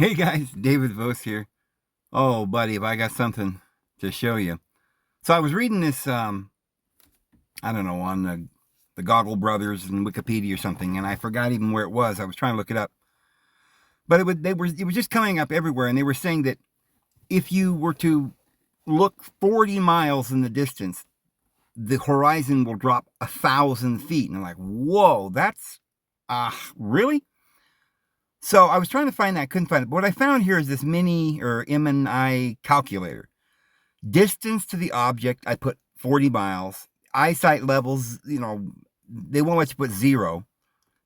Hey guys, David Vose here. Oh, buddy, if I got something to show you. So I was reading this, I don't know, on the Goggle Brothers and Wikipedia or something, and I forgot even where it was. I was trying to look it up, but it was just coming up everywhere, and they were saying that if you were to look 40 miles in the distance, the horizon will drop 1,000 feet, and I'm like, whoa, that's really? So I was trying to find that, couldn't find it. But what I found here is this mini or M&I calculator. Distance to the object, I put 40 miles. Eyesight levels, they won't let you put 0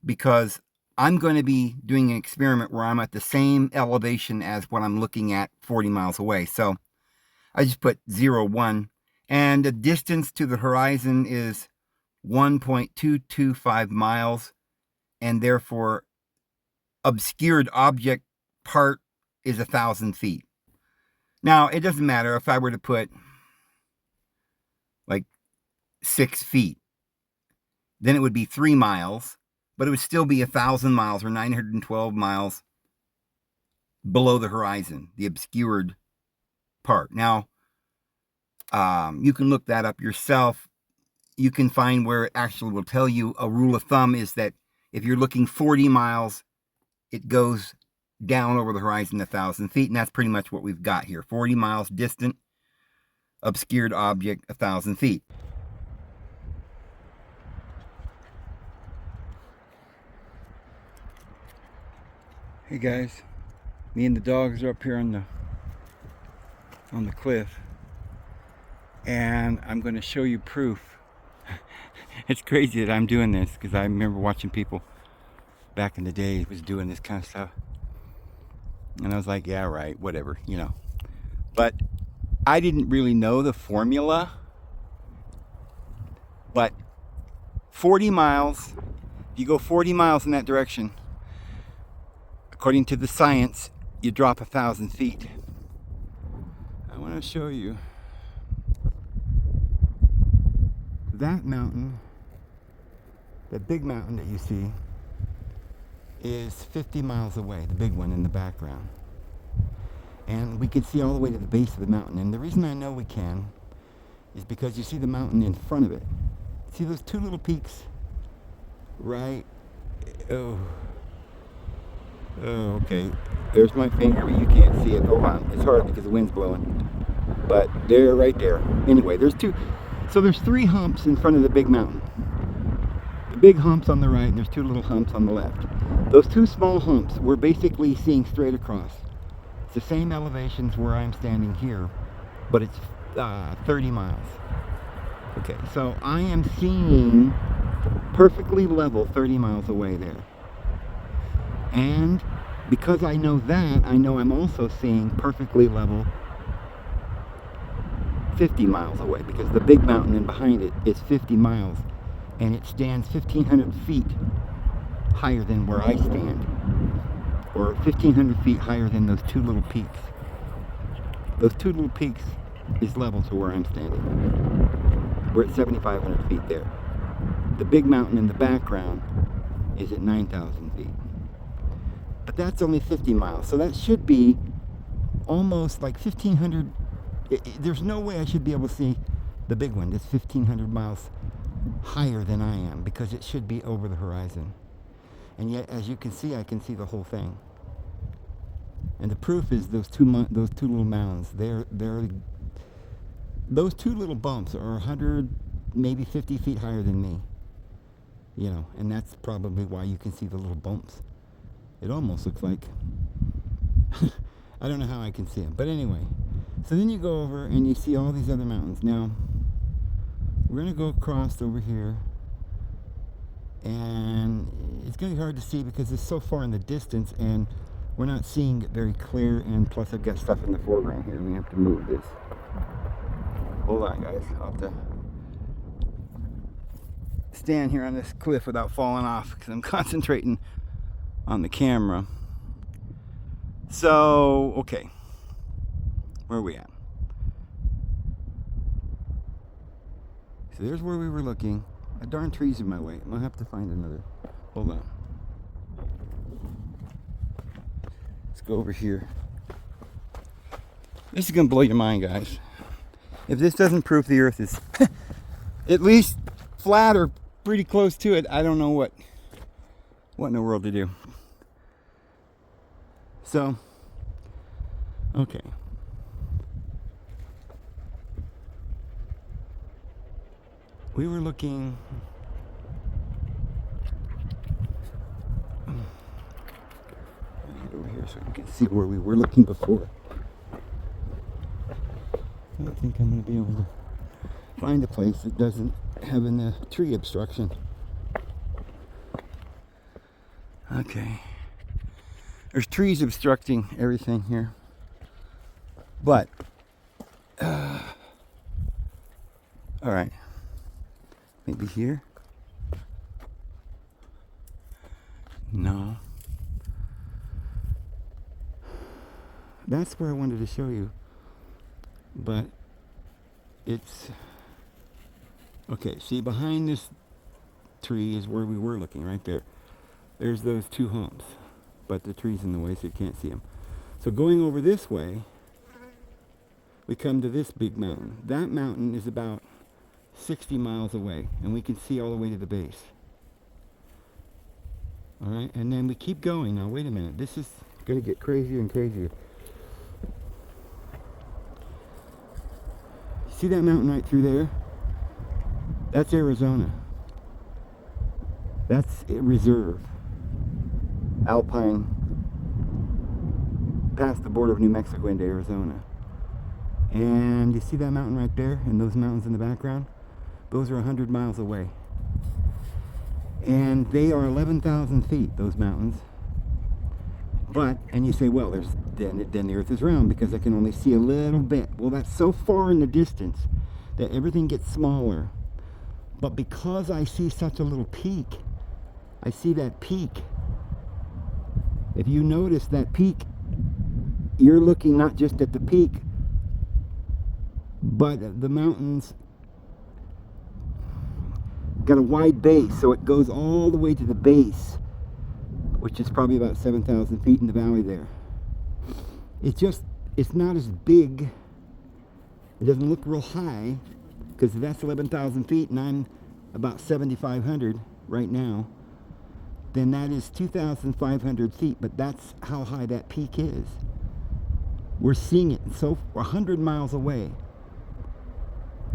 because I'm going to be doing an experiment where I'm at the same elevation as what I'm looking at 40 miles away. So I just put 0, 1. And the distance to the horizon is 1.225 miles. And therefore, obscured object part is 1,000 feet. Now, it doesn't matter if I were to put like 6 feet, then it would be 3 miles, but it would still be 1,000 miles or 912 miles below the horizon, the obscured part. Now, you can look that up yourself. You can find where it actually will tell you. A rule of thumb is that if you're looking 40 miles, it goes down over the horizon 1,000 feet, and that's pretty much what we've got here. 40 miles distant, obscured object, 1,000 feet. Hey guys, me and the dogs are up here on the cliff, and I'm going to show you proof. It's crazy that I'm doing this because I remember watching people back in the day was doing this kind of stuff, and I was like, yeah, right, whatever, But I didn't really know the formula. But 40 miles, if you go 40 miles in that direction, according to the science, you drop 1,000 feet. I want to show you that mountain, that big mountain that you see, is 50 miles away, the big one in the background. And we can see all the way to the base of the mountain. And the reason I know we can is because you see the mountain in front of it. See those two little peaks? Right? Oh, okay. There's my finger, but you can't see it. Hold on. It's hard because the wind's blowing. But they're right there. Anyway, there's 3 humps in front of the big mountain. The big hump's on the right, and there's 2 little humps on the left. Those 2 small humps, we're basically seeing straight across. It's the same elevations where I'm standing here, but it's 30 miles. Okay, so I am seeing perfectly level 30 miles away there. And because I know that, I know I'm also seeing perfectly level 50 miles away, because the big mountain in behind it is 50 miles, and it stands 1,500 feet higher than where I stand, or 1,500 feet higher than those 2 little peaks. Those 2 little peaks is level to where I'm standing. We're at 7,500 feet there. The big mountain in the background is at 9,000 feet. But that's only 50 miles, so that should be almost like 1,500. There's no way I should be able to see the big one. It's 1,500 miles higher than I am, because it should be over the horizon. And yet, as you can see, I can see the whole thing. And the proof is those two little mounds. Those 2 little bumps are 100, maybe 50 feet higher than me. And that's probably why you can see the little bumps. It almost looks like I don't know how I can see them, but anyway. So then you go over and you see all these other mountains. Now we're going to go across over here, and it's going to be hard to see because it's so far in the distance, and we're not seeing it very clear. And plus, I've got stuff in the foreground here. We have to move this. Hold on, guys. I'll have to stand here on this cliff without falling off because I'm concentrating on the camera. So, okay. Where are we at? So there's where we were looking. A darn tree's in my way. I'm gonna have to find another. Hold on. go over here. This is going to blow your mind, guys. If this doesn't prove the Earth is at least flat or pretty close to it, I don't know what in the world to do. So, okay. We were looking... over here so you can see where we were looking before. I don't think I'm going to be able to find a place that doesn't have a tree obstruction. Okay. There's trees obstructing everything here. But, alright. Maybe here? No. That's where I wanted to show you. But it's... Okay, see, behind this tree is where we were looking, right there. There's those two humps. But the tree's in the way, so you can't see them. So going over this way, we come to this big mountain. That mountain is about 60 miles away, and we can see all the way to the base. Alright, and then we keep going. Now, wait a minute. This is going to get crazier and crazier. See that mountain right through there? That's Arizona. That's a reserve. Alpine, past the border of New Mexico into Arizona. And you see that mountain right there, and those mountains in the background? Those are 100 miles away. And they are 11,000 feet, those mountains. But, and you say, well, then the Earth is round because I can only see a little bit. Well, that's so far in the distance that everything gets smaller. But because I see such a little peak, I see that peak. If you notice that peak, you're looking not just at the peak, but the mountains got a wide base, so it goes all the way to the base, which is probably about 7,000 feet in the valley there. It's not as big. It doesn't look real high, because that's 11,000 feet, and I'm about 7,500 right now. Then that is 2,500 feet, but that's how high that peak is. We're seeing it so 100 miles away.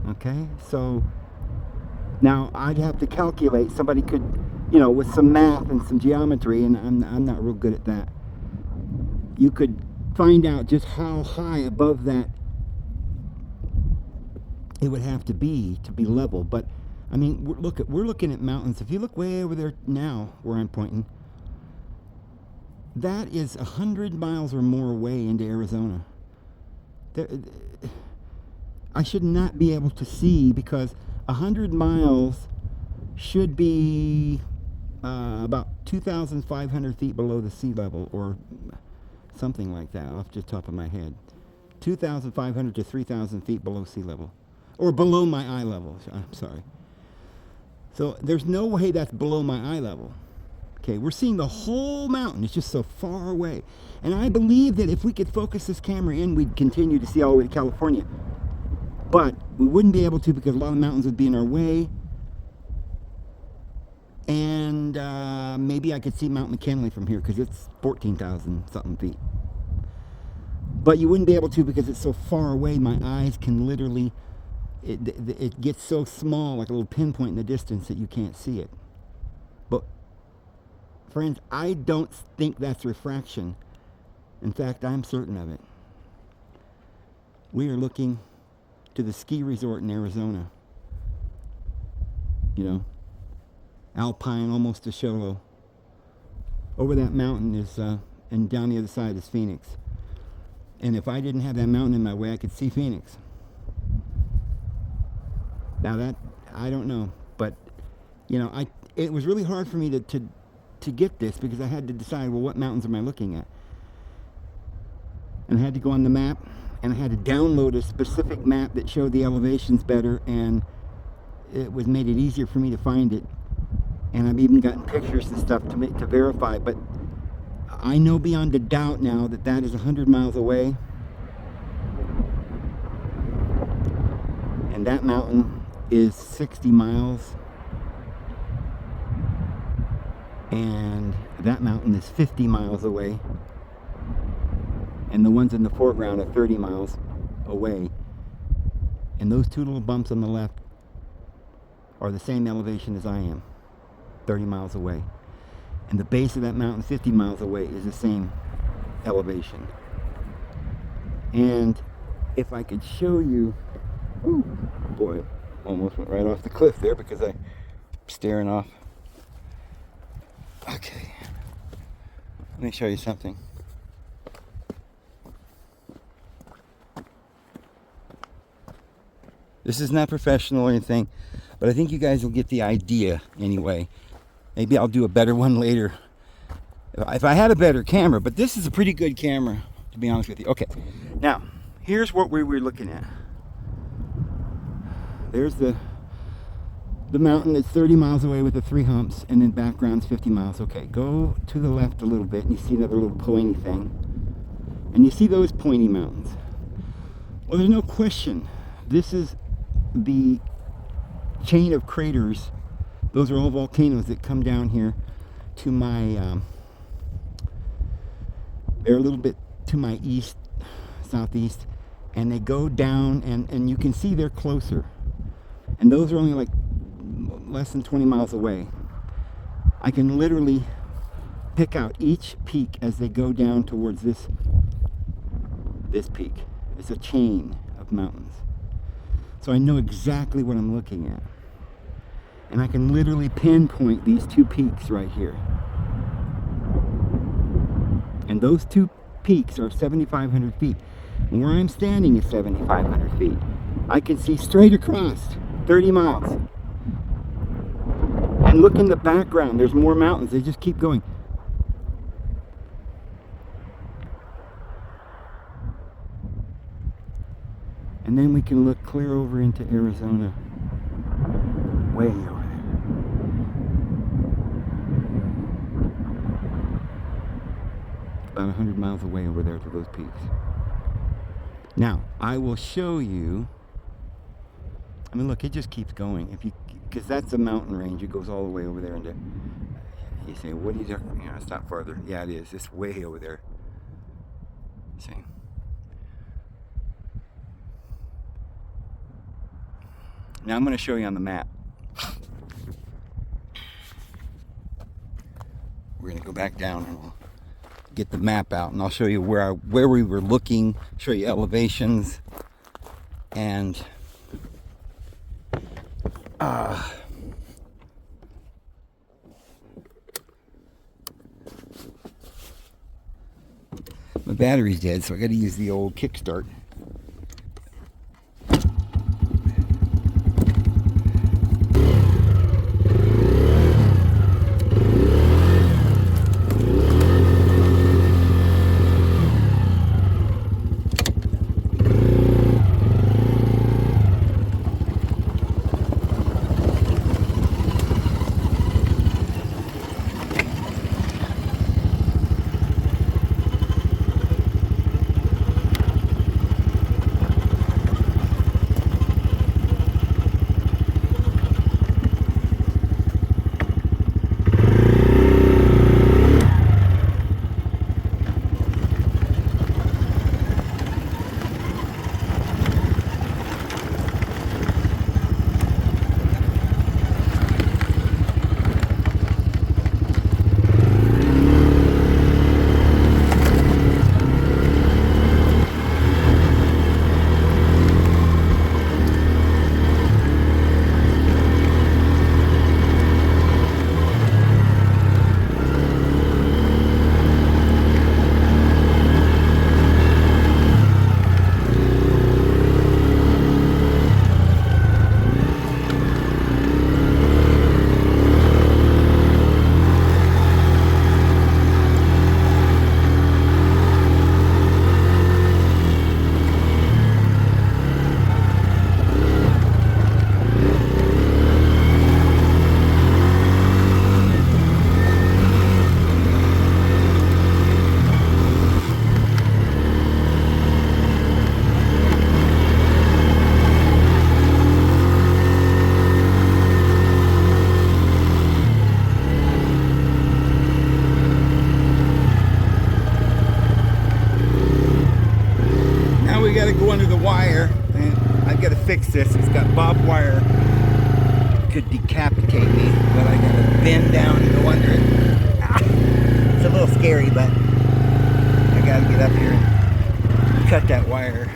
Okay, so now I'd have to calculate. Somebody could, with some math and some geometry, and I'm not real good at that. You could find out just how high above that it would have to be level. But I mean, we're looking at mountains. If you look way over there now, where I'm pointing, that is 100 miles or more away into Arizona. I should not be able to see, because 100 miles should be about 2,500 feet below the sea level, or something like that, off the top of my head. 2,500 to 3,000 feet below sea level, or below my eye level. I'm sorry. So there's no way that's below my eye level. Okay, we're seeing the whole mountain. It's just so far away. And I believe that if we could focus this camera in, we'd continue to see all the way to California. But we wouldn't be able to, because a lot of mountains would be in our way. And maybe I could see Mount McKinley from here, because it's 14,000 something feet. But you wouldn't be able to, because it's so far away. My eyes can literally... It gets so small, like a little pinpoint in the distance, that you can't see it. But, friends, I don't think that's refraction. In fact, I'm certain of it. We are looking to the ski resort in Arizona. Alpine, almost to Sholo. Over that mountain is, and down the other side is Phoenix. And if I didn't have that mountain in my way, I could see Phoenix. Now that, I don't know, but, it was really hard for me to get this, because I had to decide, well, what mountains am I looking at? And I had to go on the map, and I had to download a specific map that showed the elevations better, and it made it easier for me to find it. And I've even gotten pictures and stuff to verify, but I know beyond a doubt now that that is 100 miles away. And that mountain is 60 miles. And that mountain is 50 miles away. And the ones in the foreground are 30 miles away. And those two little bumps on the left are the same elevation as I am, 30 miles away. And the base of that mountain, 50 miles away, is the same elevation. And if I could show you, ooh, boy, almost went right off the cliff there because I'm staring off. Okay, let me show you something. This is not professional or anything, but I think you guys will get the idea anyway. Maybe I'll do a better one later if I had a better camera, but this is a pretty good camera, to be honest with you. Okay, now here's what we were looking at. There's the mountain that's 30 miles away with the 3 humps, and then background's 50 miles. Okay, go to the left a little bit and you see another little pointy thing, and you see those pointy mountains. Well, there's no question, this is the chain of craters. Those are all volcanoes that come down here to my they're a little bit to my east, southeast, and they go down, and you can see they're closer, and those are only like less than 20 miles away. I can literally pick out each peak as they go down towards this peak. It's a chain of mountains. So I know exactly what I'm looking at. And I can literally pinpoint these 2 peaks right here. And those 2 peaks are 7,500 feet. And where I'm standing is 7,500 feet. I can see straight across 30 miles. And look in the background, there's more mountains. They just keep going. And then we can look clear over into Arizona, way over there. About 100 miles away over there to those peaks. Now, I will show you, I mean, look, it just keeps going. Because that's a mountain range, it goes all the way over there into, you say, what are you talking about? It's not farther. Yeah, it is. It's way over there. See? Now I'm going to show you on the map. We're going to go back down and we'll get the map out, and I'll show you where we were looking, show you elevations, and my battery's dead, so I got to use the old kickstart. this. It's got barbed wire. Could decapitate me, but I gotta bend down and go under it. Ah, it's a little scary, but I gotta get up here and cut that wire.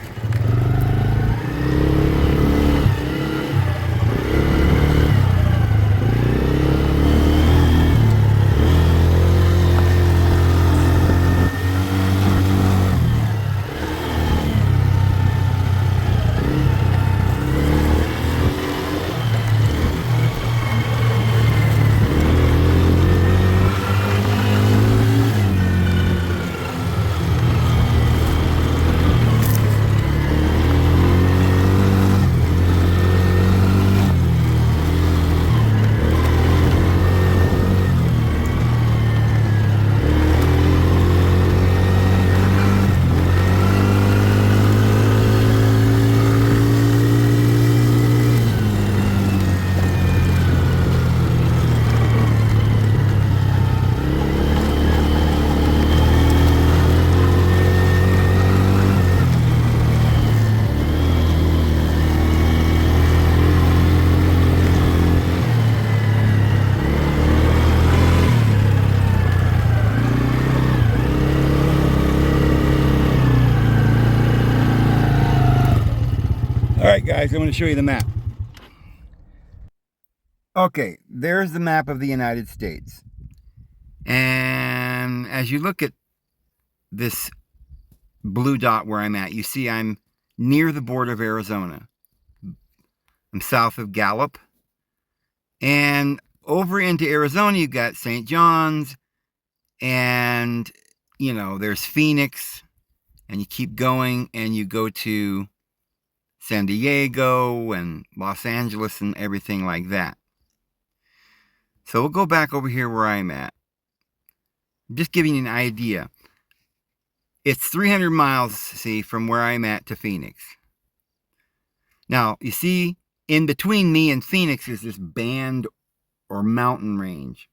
Alright guys, I'm going to show you the map. Okay, there's the map of the United States. And as you look at this blue dot where I'm at, you see I'm near the border of Arizona. I'm south of Gallup. And over into Arizona, you've got St. John's. And, you know, there's Phoenix. And you keep going and you go to San Diego and Los Angeles and everything like that. So we'll go back over here where I'm at. Just giving you an idea. It's 300 miles, see, from where I'm at to Phoenix. Now, you see, in between me and Phoenix is this band or mountain range.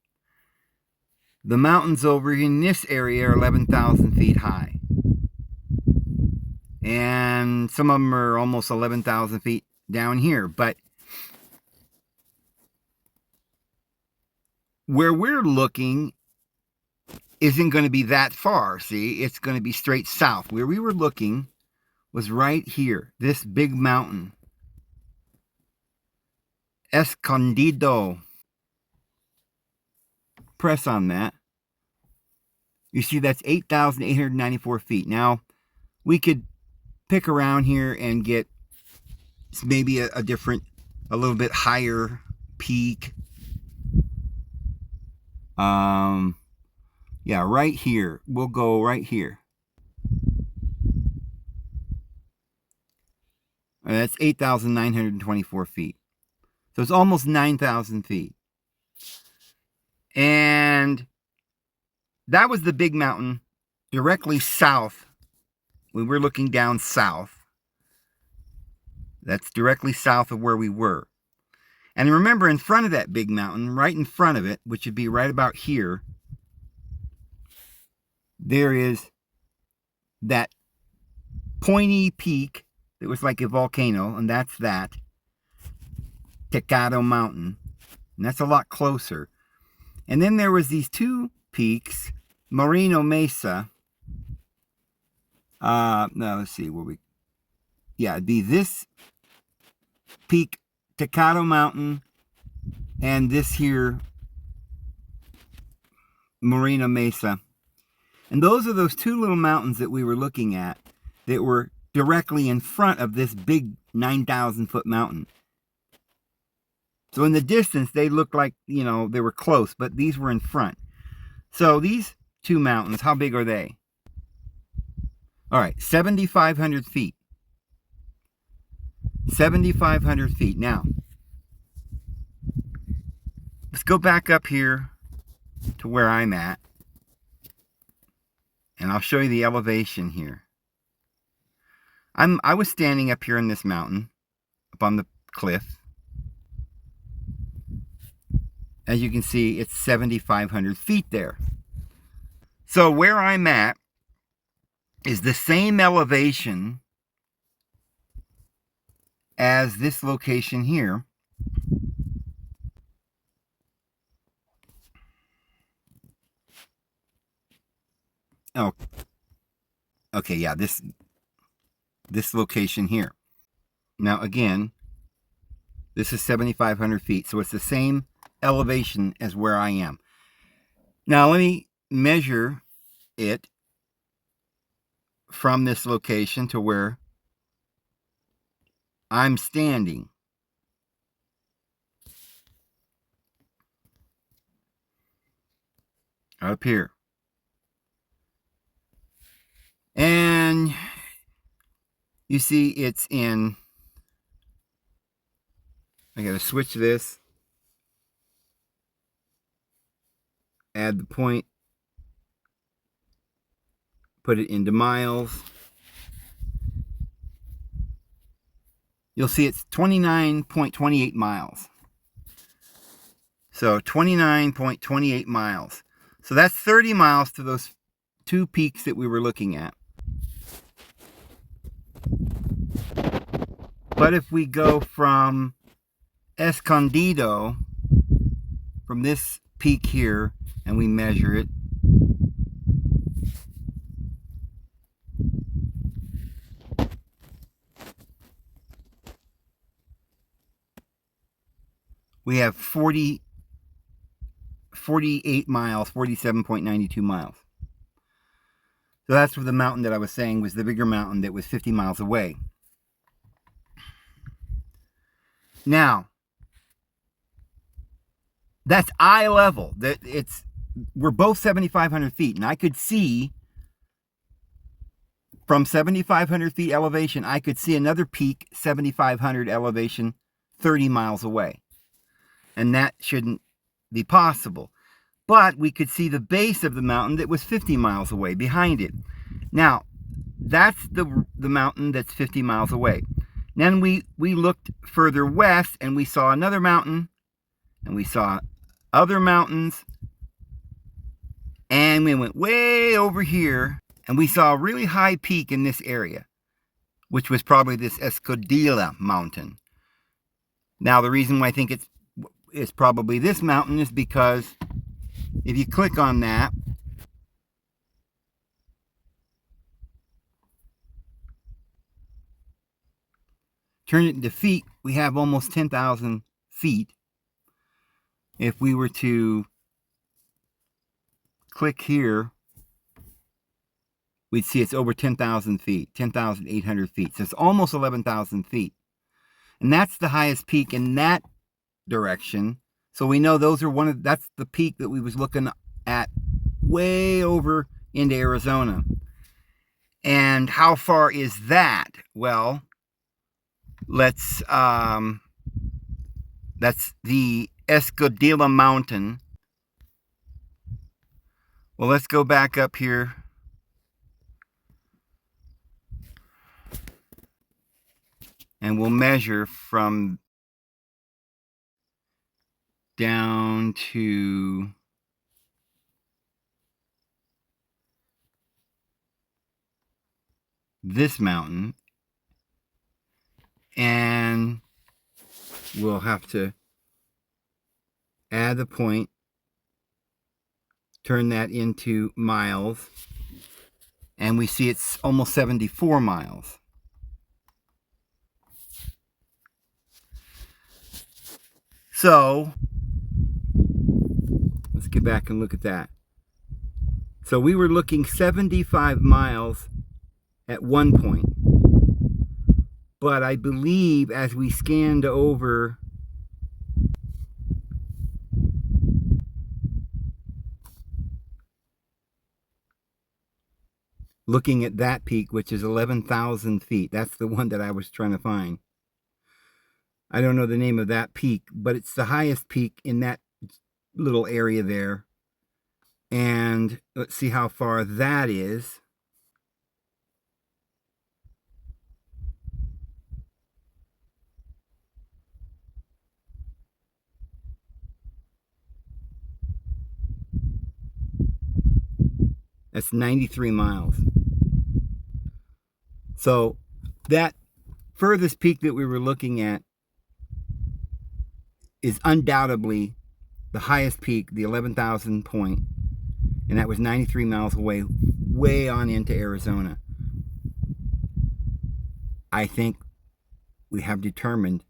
The mountains over in this area are 11,000 feet high. And some of them are almost 11,000 feet down here. But where we're looking isn't going to be that far, see? It's going to be straight south. Where we were looking was right here, this big mountain. Escondido. Press on that. You see that's 8,894 feet. Now, we could pick around here and get maybe a different, a little bit higher peak. Yeah, right here. We'll go right here. That's 8,924 feet. So it's almost 9,000 feet. And that was the big mountain directly south. When we're looking down south. That's directly south of where we were. And remember, in front of that big mountain, right in front of it, which would be right about here, there is that pointy peak that was like a volcano, and that's that. Tecado Mountain. And that's a lot closer. And then there was these two peaks, Moreno Mesa. Now let's see where we. Yeah, it'd be this peak, Tecado Mountain, and this here, Moreno Mesa. And those are those two little mountains that we were looking at that were directly in front of this big 9,000-foot mountain. So in the distance, they looked like, you know, they were close, but these were in front. So these two mountains, how big are they? All right, 7,500 feet. 7,500 feet. Now, let's go back up here to where I'm at. And I'll show you the elevation here. I was standing up here in this mountain, up on the cliff. As you can see, it's 7,500 feet there. So where I'm at is the same elevation as this location here. Oh, okay, yeah, this location here. Now again, this is 7,500 feet, so it's the same elevation as where I am. Now let me measure it from this location to where I'm standing. Up here. And you see it's in, I gotta switch this, add the point, put it into miles. You'll see it's 29.28 miles. So 29.28 miles. So that's 30 miles to those two peaks that we were looking at. But if we go from Escondido, from this peak here, and we measure it, we have 48 miles, 47.92 miles. So that's where the mountain that I was saying was the bigger mountain that was 50 miles away. Now, that's eye level. We're both 7,500 feet, and I could see from 7,500 feet elevation, I could see another peak, 7,500 elevation, 30 miles away. And that shouldn't be possible. But we could see the base of the mountain that was 50 miles away behind it. Now, that's the mountain that's 50 miles away. Then we looked further west and we saw another mountain, and we saw other mountains, and we went way over here and we saw a really high peak in this area, which was probably this Escondida mountain. Now, the reason why I think it's probably this mountain is because if you click on that, turn it into feet, we have almost 10,000 feet. If we were to click here, we'd see it's over 10,000 feet, 10,800 feet. So it's almost 11,000 feet. And that's the highest peak in that direction. So we know those are that's the peak that we was looking at way over into Arizona. And how far is that? Well, that's the Escondida Mountain. Well, let's go back up here. And we'll measure from down to this mountain. And we'll have to add the point, turn that into miles, and we see it's almost 74 miles. So let's get back and look at that. So we were looking 75 miles at one point. But I believe as we scanned over looking at that peak, which is 11,000 feet, that's the one that I was trying to find. I don't know the name of that peak, but it's the highest peak in that little area there. And let's see how far that is. That's 93 miles. So that furthest peak that we were looking at is undoubtedly the highest peak, the 11,000 point, and that was 93 miles away, way on into Arizona. I think we have determined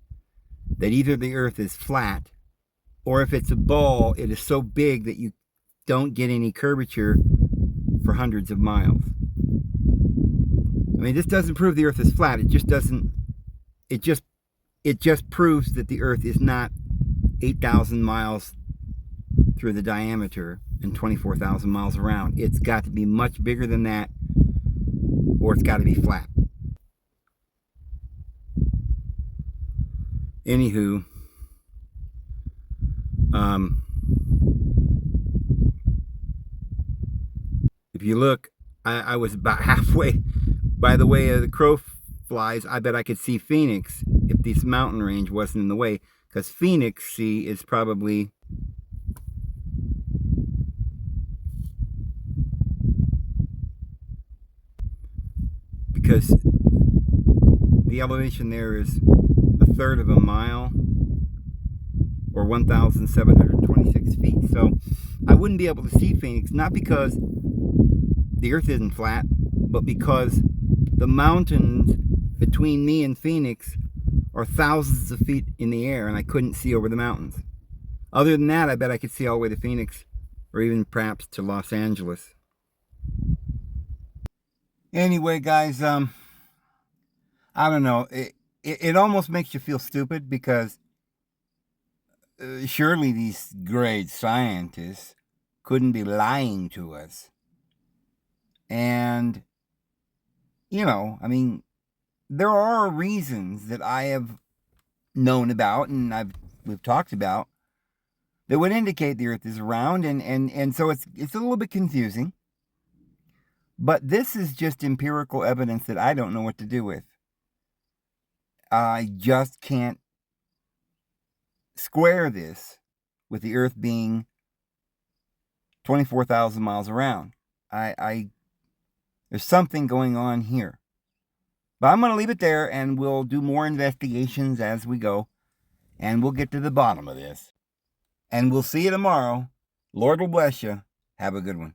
that either the Earth is flat, or if it's a ball, it is so big that you don't get any curvature for hundreds of miles. I mean, this doesn't prove the Earth is flat. It just doesn't. It just proves that the Earth is not 8,000 miles through the diameter and 24,000 miles around. It's got to be much bigger than that, or it's got to be flat. Anywho, if you look, I was about halfway. By the way the crow flies, I bet I could see Phoenix if this mountain range wasn't in the way, because Phoenix, see, is probably because the elevation there is a third of a mile, or 1,726 feet. So I wouldn't be able to see Phoenix, not because the Earth isn't flat, but because the mountains between me and Phoenix are thousands of feet in the air, and I couldn't see over the mountains. Other than that, I bet I could see all the way to Phoenix, or even perhaps to Los Angeles. Anyway, guys, I don't know. It almost makes you feel stupid, because surely these great scientists couldn't be lying to us. And, you know, I mean, there are reasons that I have known about and we've talked about that would indicate the Earth is round, and so it's a little bit confusing. But this is just empirical evidence that I don't know what to do with. I just can't square this with the Earth being 24,000 miles around. There's something going on here. But I'm going to leave it there, and we'll do more investigations as we go, and we'll get to the bottom of this. And we'll see you tomorrow. Lord will bless you. Have a good one.